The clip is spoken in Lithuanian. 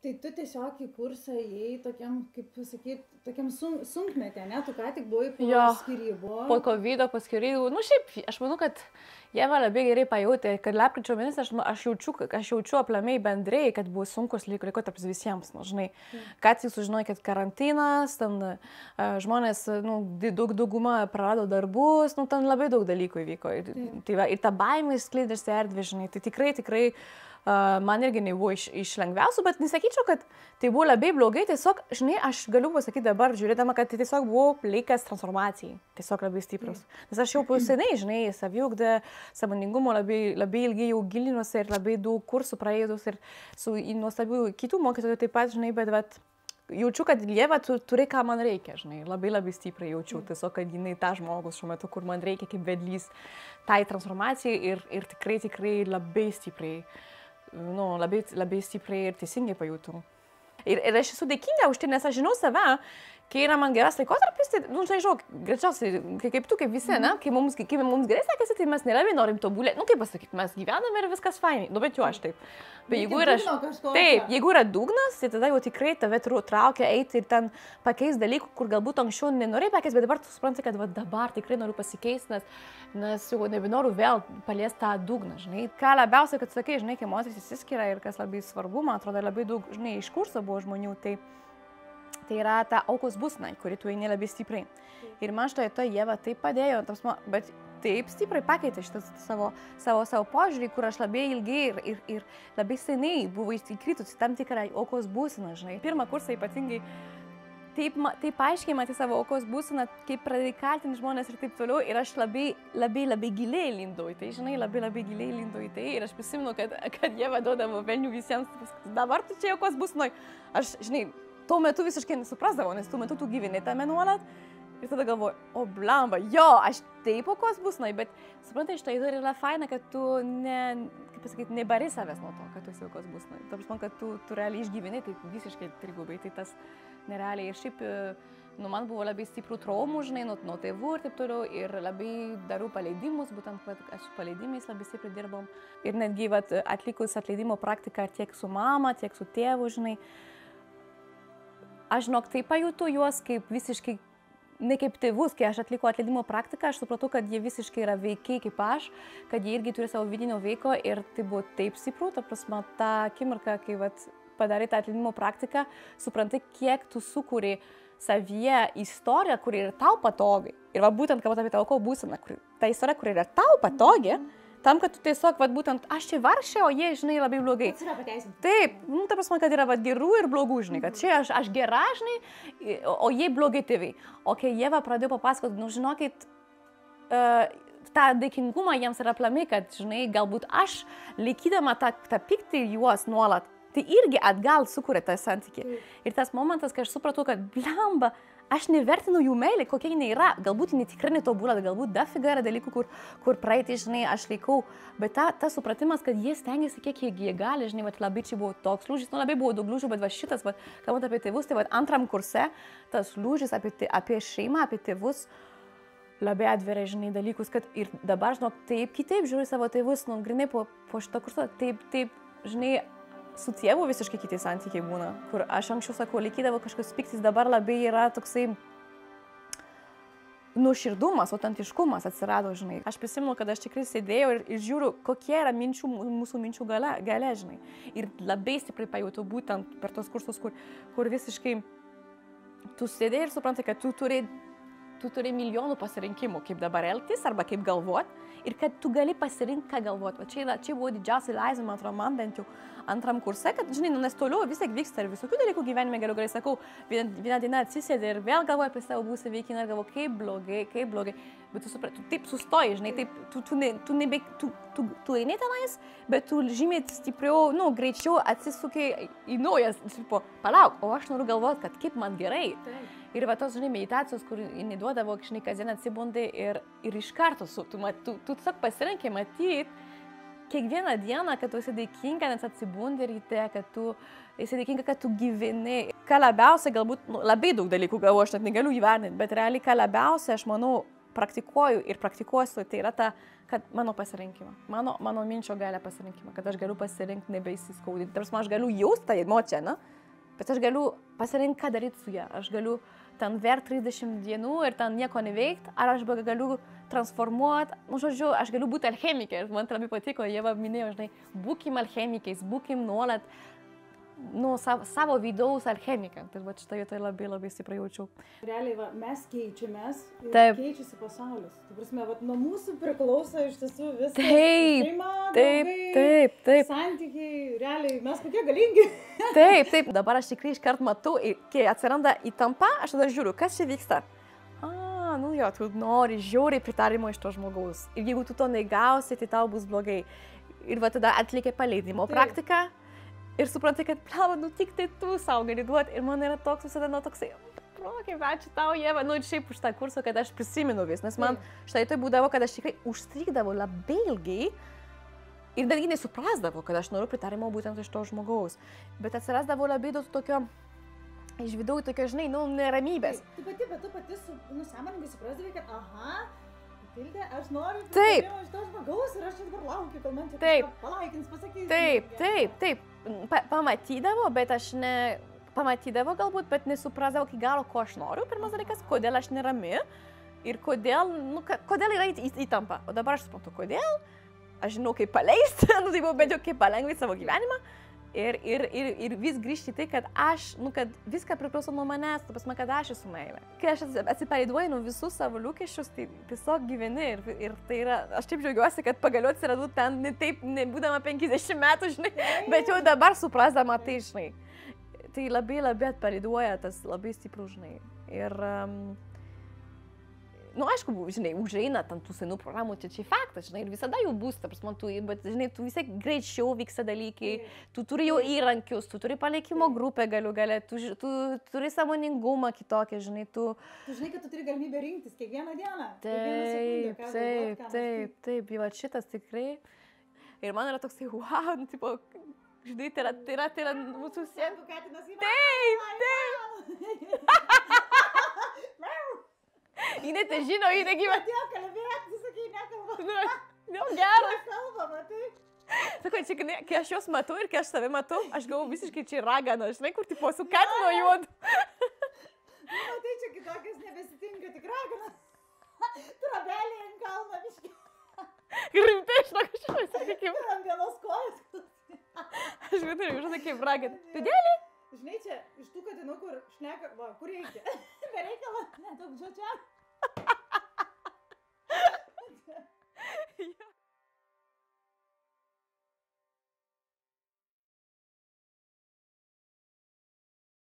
Tai tu tiesiog į kursą įėjai tokiam, kaip pasakyti, tokiam sunkmetė, ne? Tu ką tik buvai po skyrybų. Po COVID, po skyrybų. Nu šiaip, aš manau, kad Ieva labai gerai pajutė, kad lapkričio mėnesį aš jaučiu aplamai bendrai, kad buvo sunkus laikotarpis visiems, nu, žinai. Ką tik sužinojai, kad karantinas, ten žmonės, nu, dauguma prarado darbus, nu, ten labai daug dalykų įvyko. Tai va, ir ta baimė skleidėsi erdvė, žinai, tai tikrai man irgi nebuvo iš lengviausių, bet nesakyčiau, kad tai buvo labai blogai, tiesiog, žinai, aš galiu pasakyti dabar, žiūrėdama, kad tai tiesiog buvo laikas transformacijai, tiesiog labai stiprus. Nes aš jau senai, žinai, saviugdą, sąmoningumo labai ilgai jau gilinuosi ir labai daug kursų praėjus ir su nuostabių kitų mokytojų taip pat, žinai, bet jaučiu, kad Ieva turi, ką man reikia, žinai, labai stipriai jaučiu, tiesiog, kad jinai ta žmogus šiuo metu, kur man reikia kaip vedlys tai transformacijai ir tikrai labai stipriai. Nu, labai stipriai ir teisingai pajutau. Ir aš esu dėkinga už tai, nes aš žinau save, kai yra man geras laikotarpis, tai, nu, žinai, greičiausiai, kaip tu, kaip visi, ne, kai mums gerai sekasi, tai mes nelabai norim tobulėti. Nu, kaip pasakyti, mes gyvename ir viskas fainai. Nu, bet jau aš taip. Bet jeigu yra dugnas, tai tada jau tikrai tave traukia eiti ir ten pakeis dalykų, kur galbūt anksčiau nenorėjai pakeisti, bet dabar tu supranti, kad va, dabar tikrai noriu pasikeisti, nes jau nebenoriu vėl paliesti tą dugną, žinai. Ką labiausiai, kad sakai, žinai, kai moteris įsiskiria ir kas labai svarbu, man atrodo, labai daug, žinai, iš kurso buvo žmonių, tai yra ta aukos būsena, kuri tu eini labai stipriai. Ir man štai Ieva taip padėjo, bet taip stipriai pakeitė šitą savo požiūrį, kur aš labai ilgai ir labai seniai buvo įkritusi tam tikrą aukos būseną, žinai. Pirmą kursą ypatingai taip aiškiai matė savo aukos būseną, kaip pradėjai kaltinti žmonės ir taip toliau. Ir aš labai giliai lindau į tai, žinai, labai giliai lindau į tai. Ir aš prisimenu, kad Ieva duodavo velnių visiems, dabar tu čia aukos būsenoj. Aš, žinai, tuo metu visiškai nesuprasdavau, nes tuo metu tu gyveni tame nuolat. Ir tada galvoju, o blamba, jo, aš taip aukos būsenoj, bet suprantai, štai dar yra faina, kad tu nebari savęs nuo to, kad tu esi aukos būsenoj. Ta prasme, kad tu realiai išgyveni, tai visiškai trigubai, tai tas nerealiai. Ir šiaip, nu, man buvo labai stiprų traumų, žinai, nuo tėvų ir taip toliau, ir labai darau paleidimus, būtent, kad aš paleidimais labai stipriai dirbom. Ir netgi, atlikus atleidimo praktiką tiek su mama, tiek su tėvu, žinai, aš, žinok, taip pajutau juos kaip visiškai, ne kaip tėvus, kai aš atlikau atleidimo praktiką, aš supratau, kad jie visiškai yra veikiai kaip aš, kad jie irgi turi savo vidinio veiko ir tai buvo taip stipru, ta prasme, tą akimirką, kai padarai tą atleidimo praktiką, suprantai, kiek tu sukūri savyje istoriją, kuri yra tau patogi. Ir būtent, kalbant apie tą aukos būseną, ta istorija, kuri yra tau patogi, tam, kad tu tiesiog, būtent, aš čia varšė, o jie, žinai, labai blogai. Taip, nu, ta prasme, kad yra gerų ir blogų, žinai, kad čia aš gera, žinai, o jie blogai tėvai. O kai Ieva pradėjo papasakoti, nu, žinokit, tą dėkingumą jiems yra aplamai, kad, žinai, galbūt aš, laikydama tą pyktį juos nuolat, tai irgi atgal sukūrė tą santykį. Ir tas momentas, kai aš supratau, kad blamba, aš nevertinu jų meilį, kokia jinai yra. Galbūt jinai tikrai netobula, galbūt dafiga yra dalykų, kur praeitį, žinai, aš laikau. Bet tas supratimas, kad jie stengiasi, kiek jie gali, žinai, labai čia buvo toks lūžis, nu labai buvo daug lūžių, bet šitas, kalbant apie tėvus, tai antram kurse tas lūžis apie šeimą, apie tėvus labai atveria, žinai, dalykus, kad ir dabar, žinok, taip kitaip žiūri savo tėvus, nu, grinai po šito kurso, taip, žinai, su tėvu visiškai kiti santykiai būna, kur aš anksčiau sakau, laikydavo kažkas piktis, dabar labai yra toksai nuoširdumas, autentiškumas atsirado, žinai. Aš prisimenu, kad aš tikrai sėdėjau ir žiūriu, kokie yra mūsų minčių galia, žinai. Ir labai stipriai pajutau būtent per tos kursus, kur visiškai tu sėdėjai ir suprantai, kad tu turi milijonų pasirinkimų, kaip dabar elgtis arba kaip galvoti. Ir kad tu gali pasirinkti, ką galvoti. Čia buvo didžiausia laisvė, man atrodo, man bent jau antram kurse, kad, žinai, nes toliau vis tiek vyksta ir visokių dalykų gyvenime, galiu sakau, vieną dieną atsisėdė ir vėl galvoja apie savo būsį veikinį ir galvoja, kaip blogai. Bet tu taip sustoji, žinai, taip, tu eini tenais, bet tu žymiai stipriau, nu, greičiau atsisukai į naujas, palauk, o aš noriu galvoti, kad kaip man gerai. Ir tos, žinai, meditacijos, kur neduodavo, žinai, kasdien atsibundai ir iš karto tu tiesiog pasirenki matyti kiekvieną dieną, kad tu esi dėkinga, nes atsibundi ryte, kad tu esi dėkinga, kad tu gyveni. Ką labiausiai, galbūt, labai daug dalykų galvoju, aš net negaliu įvardinti, bet realiai ką labiausiai, aš manau, praktikuoju ir praktikuosiu, tai yra kad mano pasirinkimą, mano minčio galia pasirinkimą, kad aš galiu pasirinkti nebeįsiskaudinti. Tarsi aš galiu jausti tą emociją, ne? Bet aš galiu pasirinkti, ką daryti su ją. Aš galiu ten ver 30 dienų ir ten nieko neveikti, ar aš galiu transformuoti, nu, žodžiu, aš galiu būti alchemikė. Ir man tai labai patiko, Ieva minėjo, žinai, būkim alchemikais, būkim nuolat, nu, savo vidaus alchemikė. Tai va šitą vietą labai labai stipriai jaučiau. Realiai, va, mes keičiamės ir Taip. keičiasi pasaulis. Tai prasme, va, nuo mūsų priklauso iš tiesų viskas. Taip, Šeima, taip, draugai, taip, taip. santykiai, realiai, mes kokie galingi. Taip, taip. Dabar aš tikrai iškart matau, kai atsiranda įtampa, aš tada žiūriu, kas čia vyksta. Nu jo, tu nori žiauriai pritarimo iš to žmogaus. Ir jeigu tu to negausi, tai tau bus blogai. Ir va tada atlikę paleidimo praktiką. Ir supranti, kad, plava, nu tik tai tu savo gali duoti. Ir man yra toks visada, nu toksai, kaip ačiū tau, Ieva, nu ir šiaip už tą kursą, kad aš prisimenu vis. Nes man štai tai būdavo, kad aš tikrai užstrigdavau labai ilgai. Ir netgi nesuprasdavau, kad aš noriu pritarimo būtent iš to žmogaus. Bet atsirasdavo labai daug tokio, iš vidau tokio, žinai, nu, neramybės. Tu pati sąmoningai suprasdavai, kad, aha, Tildė, aš noriu pritarimo iš to žmogaus ir aš čia dabar laukiu, kol man čia kažką palaikins, pasakys. Taip. Pamatydavo, bet aš ne... Pamatydavo galbūt, bet nesuprasdavo iki galo, ko aš noriu. Pirmas dalykas, kodėl aš nerami ir kodėl, nu, kodėl yra įtampa. O dabar aš suprantu, kodėl. Aš žinau, kaip paleisti, nu, tai buvo bent jau kaip palengvinti savo gyvenimą. Ir vis grįžti tai, kad aš, nu, kad viską priklauso nuo manęs, tu pasma, kad aš esu meilė. Kai aš atsipalaiduoju nuo visus savo lūkesčius, tai tiesiog gyveni ir tai yra, aš taip džiaugiuosi, kad pagaliau atsiradu ten, ne taip, nebūdama 50 metų, žinai, bet jau dabar suprasdama tai, žinai. Tai labai atpalaiduoja tas labai stiprų, žinai. Ir, nu, aišku, žinai, užeina ten tų senų programų, čia faktas, žinai, ir visada jų bus, ta prasme, bet, žinai, tu vis tiek greičiau vyksta dalykai, tu turi jau įrankius, tu turi palaikimo grupę gale, tu turi sąmoningumą kitokį, žinai, tu... Tu žinai, kad tu turi galimybę rinktis kiekvieną dieną. Taip, va šitas tikrai. Ir man yra toksai, wow, nu, tipo, žinai, tai yra mūsų sienų. Taip. Ji net žino, ji negyva. Atėjo kalbėti, tu sakai, nekalba. Nu, geras. Nekalba, matai. Sakau, čia, kai aš juos matau ir kai aš save matau, aš galvoju visiškai čia ragana, žinai, kur tipo su katino juodu. Nu, tai čia kitokias nebesitinka, tik ragana. Trabelė ant kalno biškį. Rimtai, žinok, aš sakykim. Ir ant vienos kojos. Aš viduriu, žinai, kaip ragana. Tudėlį? Žinai, čia iš tų katinų, kur šneka, va, kur reikia. Bereikalą, nedaug žodžią.